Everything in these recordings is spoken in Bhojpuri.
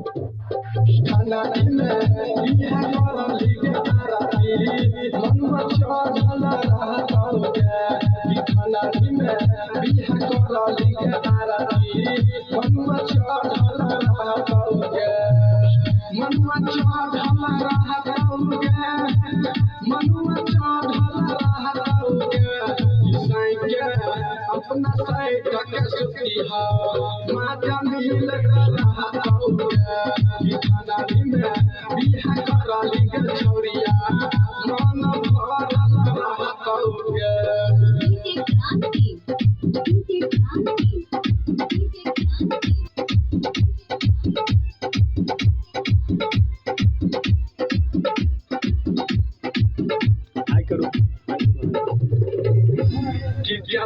खाना में बिहा करली के ताराती मनुआ चढ़ल रहतौके खाना में बिहा करली के ताराती मनुआ चढ़ल रहतौके मनुआ चढ़ल रहतौके मनुआ चढ़ल रहतौके साइके अपना साइड के सुती हा माता मिल रहतौके खाना में बिहा करली के छौरिया मन भरल रहतौके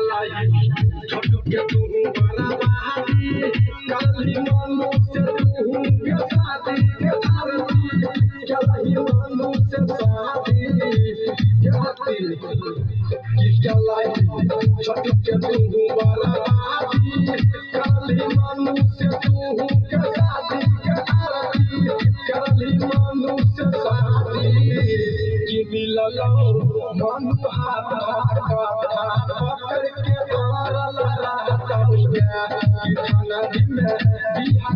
छोटू के तू बड़ा बहादी कलही मनु से तू के शादी के आरती कलही मनु से शादी के आरती की कलही छोटू के तू बड़ा बहादी कलही मनु से तू के शादी के आरती कलही मनु से शादी की मिललो मनु हाथ पकड़ के खाना में बिहा